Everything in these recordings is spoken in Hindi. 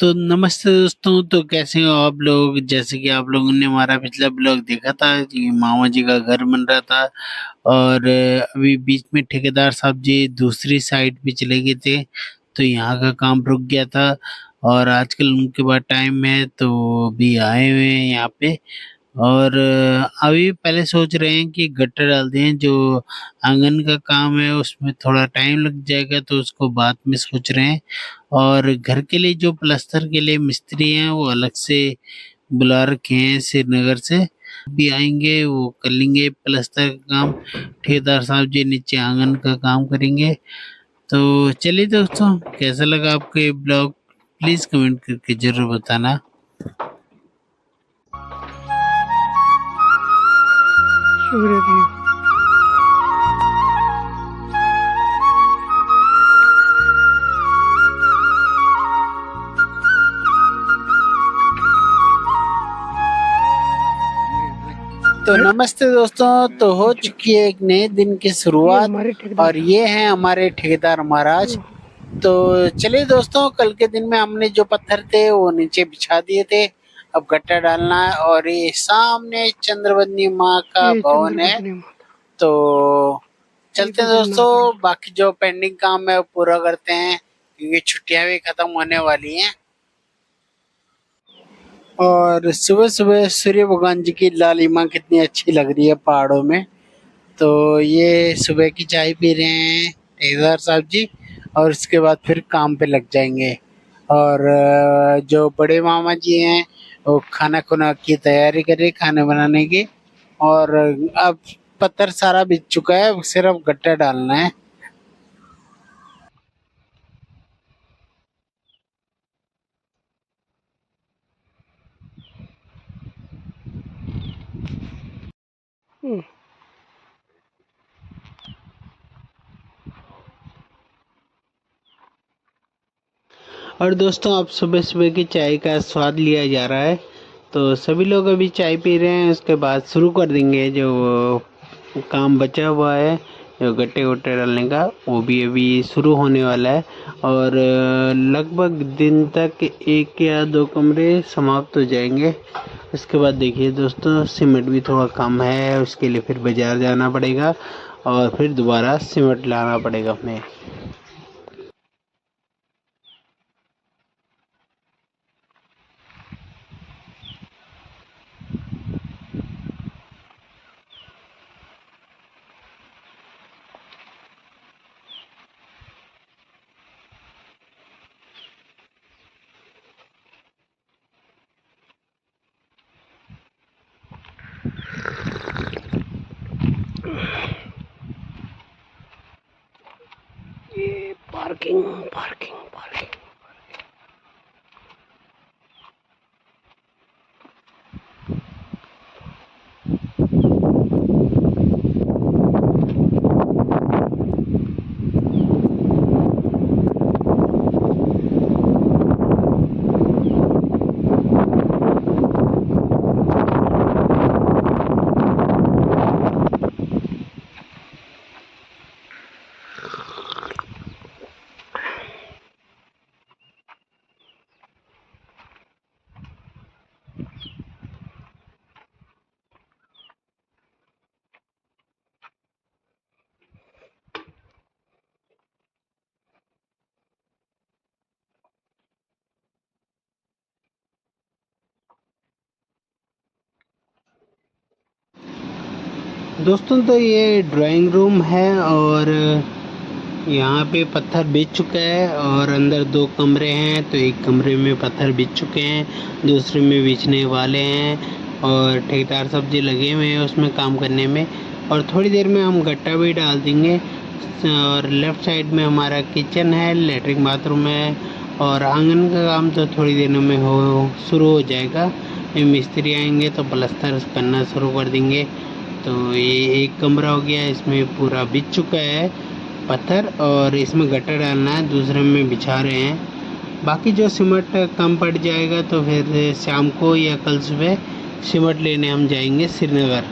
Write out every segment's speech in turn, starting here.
तो नमस्ते दोस्तों। तो कैसे हो आप लोग? जैसे कि आप लोगों ने हमारा पिछला ब्लॉग देखा था कि मामा जी का घर बन रहा था और अभी बीच में ठेकेदार साहब जी दूसरी साइड पे चले गए थे, तो यहाँ का काम रुक गया था और आजकल उनके पास टाइम है तो अभी आए हुए हैं यहाँ पे। और अभी पहले सोच रहे हैं कि गट्टर डाल दें। जो आंगन का काम है उसमें थोड़ा टाइम लग जाएगा तो उसको बाद में सोच रहे हैं। और घर के लिए जो प्लास्टर के लिए मिस्त्री हैं वो अलग से बुला रखे हैं श्रीनगर से, भी आएंगे वो कर लेंगे प्लास्टर का काम। ठेकेदार साहब जी नीचे आंगन का काम करेंगे। तो चलिए दोस्तों, कैसा लगा आपको ये ब्लॉग? प्लीज कमेंट करके जरूर बताना। शुक्रिया। तो नमस्ते दोस्तों, तो हो चुकी है एक नए दिन की ये शुरुआत हमारे ठेकेदार और ये हैं हमारे ठेकेदार महाराज। तो चलिए दोस्तों, कल के दिन में हमने जो पत्थर थे वो नीचे बिछा दिए थे। अब गट्टा डालना है और ये सामने चंद्रवदनी माँ का ये भवन है। चंद्रवदनी माता तो चलते हैं जगन्नाथ दोस्तों, रमन। बाकी जो पेंडिंग काम है वो पूरा करते हैं क्योंकि छुट्टियां भी खत्म होने वाली हैं। और सुबह सुबह सूर्य भगवान जी की लालिमा कितनी अच्छी लग रही है पहाड़ों में। तो ये सुबह की चाय पी रहे हैं ठेकेदार साहब जी और उसके बाद फिर काम पे लग जाएंगे। और जो बड़े मामा जी हैं वो खाना खुना की तैयारी कर रहे हैं, खाने बनाने की। और अब पत्थर सारा बिछ चुका है, सिर्फ गट्टा डालना है। हम्म, और दोस्तों, अब सुबह सुबह की चाय का स्वाद लिया जा रहा है। तो सभी लोग अभी चाय पी रहे हैं, उसके बाद शुरू कर देंगे जो काम बचा हुआ है। जो गट्टे वट्टे डालने का वो भी अभी शुरू होने वाला है। और लगभग दिन तक एक या दो कमरे समाप्त हो जाएंगे। उसके बाद देखिए दोस्तों, सीमेंट भी थोड़ा कम है, उसके लिए फिर बाजार जाना पड़ेगा और फिर दोबारा सीमेंट लाना पड़ेगा हमें। ये पार्किंग पार्किंग पार्किंग। दोस्तों, तो ये ड्राइंग रूम है और यहाँ पे पत्थर बिछ चुका है और अंदर दो कमरे हैं। तो एक कमरे में पत्थर बिछ चुके हैं, दूसरे में बिछने वाले हैं। और ठेकेदार साहब जी लगे हुए हैं उसमें काम करने में। और थोड़ी देर में हम गट्टा भी डाल देंगे। और लेफ्ट साइड में हमारा किचन है, लेटरिन बाथरूम है और आंगन का काम तो थोड़ी देर में हो शुरू हो जाएगा। ये मिस्त्री आएंगे तो प्लास्टर करना शुरू कर देंगे। तो ये एक कमरा हो गया, इसमें पूरा बिछ चुका है पत्थर और इसमें गट्टा डालना है, दूसरे में बिछा रहे हैं। बाकी जो सीमेंट कम पड़ जाएगा तो फिर शाम को या कल सुबह सीमेंट लेने हम जाएंगे श्रीनगर।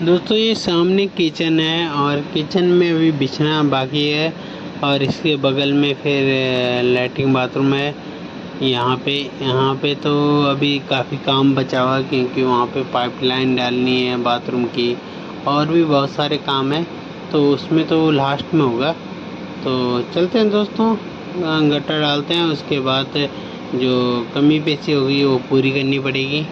दोस्तों ये सामने किचन है और किचन में अभी बिछना बाकी है और इसके बगल में फिर लैट्रिन बाथरूम है। यहाँ पे तो अभी काफ़ी काम बचा हुआ है क्योंकि वहाँ पे पाइपलाइन डालनी है बाथरूम की और भी बहुत सारे काम है, तो उसमें तो लास्ट में होगा। तो चलते हैं दोस्तों, गटर डालते हैं, उसके बाद जो कमी पेशी होगी वो पूरी करनी पड़ेगी।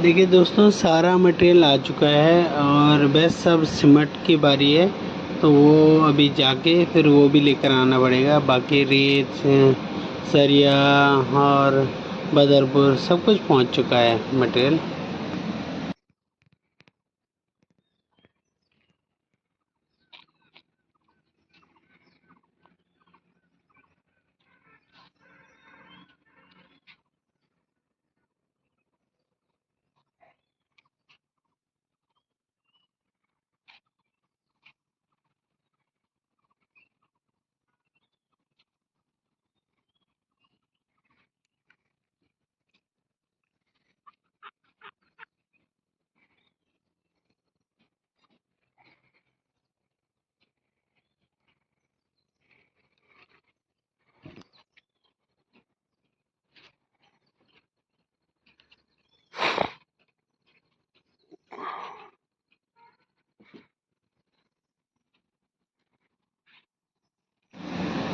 देखिए दोस्तों, सारा मटेरियल आ चुका है और बस सब सीमेंट की बारी है, तो वो अभी जाके फिर वो भी लेकर आना पड़ेगा। बाकी रेत सरिया और बदरपुर सब कुछ पहुंच चुका है मटेरियल।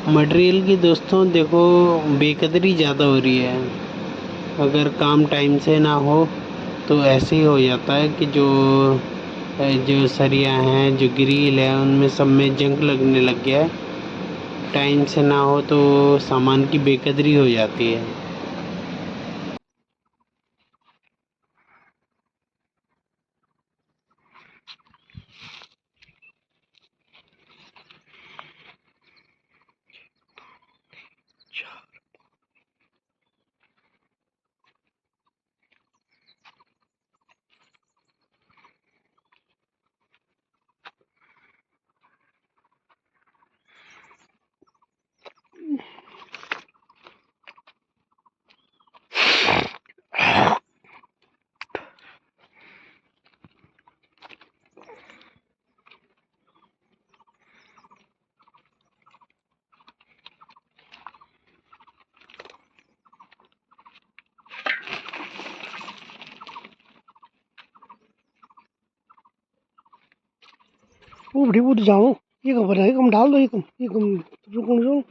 मटेरियल की दोस्तों देखो बेकदरी ज़्यादा हो रही है। अगर काम टाइम से ना हो तो ऐसे ही हो जाता है कि जो सरिया हैं, जो ग्रिल है, उनमें सब में जंग लगने लग गया है। टाइम से ना हो तो सामान की बेकदरी हो जाती है। वो बड़ी बुद्ध जाओ, ये खबर है, कम डाल दो, ये कम रुको जो।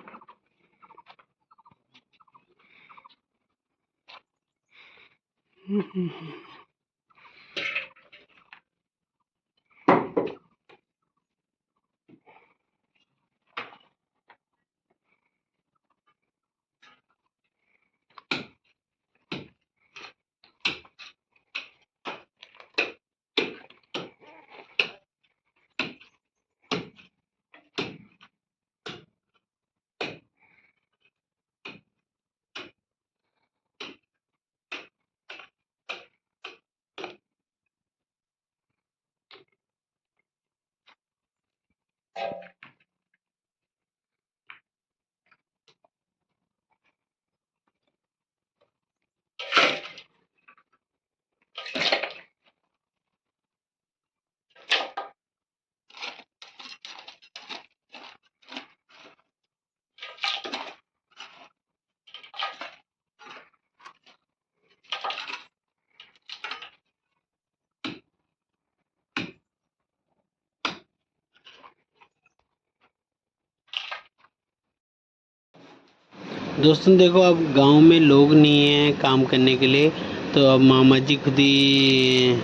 दोस्तों देखो, अब गांव में लोग नहीं हैं काम करने के लिए, तो अब मामा जी खुद ही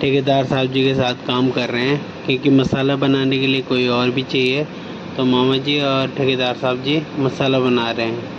ठेकेदार साहब जी के साथ काम कर रहे हैं, क्योंकि मसाला बनाने के लिए कोई और भी चाहिए। तो मामा जी और ठेकेदार साहब जी मसाला बना रहे हैं।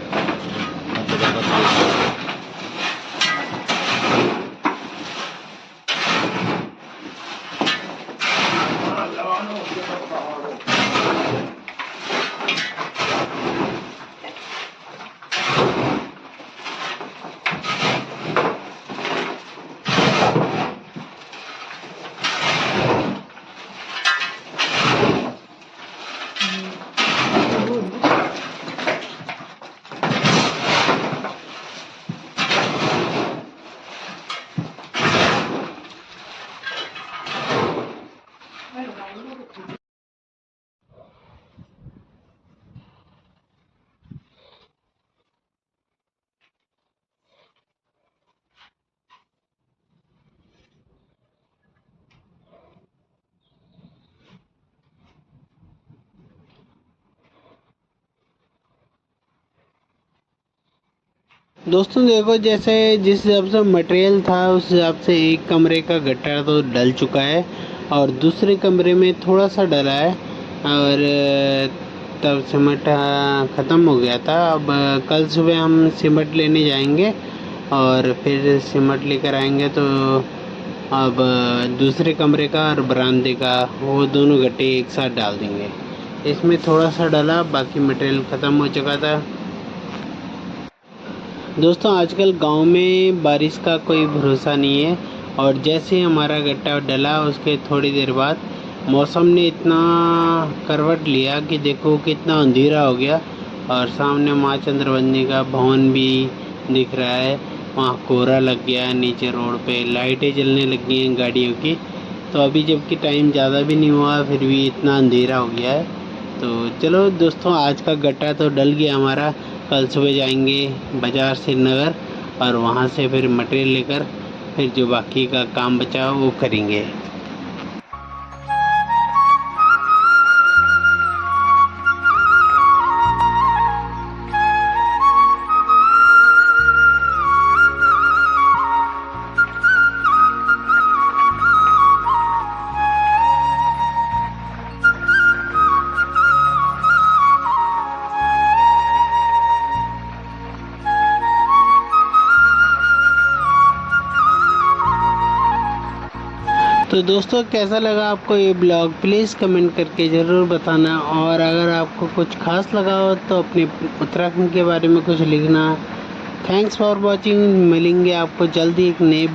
दोस्तों देखो, जैसे जिस हिसाब से मटेरियल था उस हिसाब से एक कमरे का गट्टा तो डल चुका है और दूसरे कमरे में थोड़ा सा डला है, और तब सीमेंट ख़त्म हो गया था। अब कल सुबह हम सीमेंट लेने जाएंगे और फिर सीमेंट लेकर आएंगे, तो अब दूसरे कमरे का और बरामदे का वो दोनों गट्टे एक साथ डाल देंगे। इसमें थोड़ा सा डला, बाकी मटेरियल ख़त्म हो चुका था। दोस्तों आजकल गांव में बारिश का कोई भरोसा नहीं है, और जैसे ही हमारा गट्टा डला उसके थोड़ी देर बाद मौसम ने इतना करवट लिया कि देखो कितना अंधेरा हो गया, और सामने माँ चंद्रवंदनी का भवन भी दिख रहा है। वहाँ कोहरा लग गया है, नीचे रोड पे लाइटें जलने लगी हैं गाड़ियों की। तो अभी जबकि टाइम ज़्यादा भी नहीं हुआ फिर भी इतना अंधेरा हो गया है। तो चलो दोस्तों, आज का गट्टा तो डल गया हमारा। कल सुबह जाएंगे बाज़ार श्रीनगर और वहाँ से फिर मटेरियल लेकर फिर जो बाकी का काम बचा वो करेंगे। तो दोस्तों कैसा लगा आपको ये ब्लॉग प्लीज़ कमेंट करके ज़रूर बताना, और अगर आपको कुछ खास लगा हो तो अपने उत्तराखंड के बारे में कुछ लिखना। थैंक्स फॉर वॉचिंग, मिलेंगे आपको जल्दी एक नए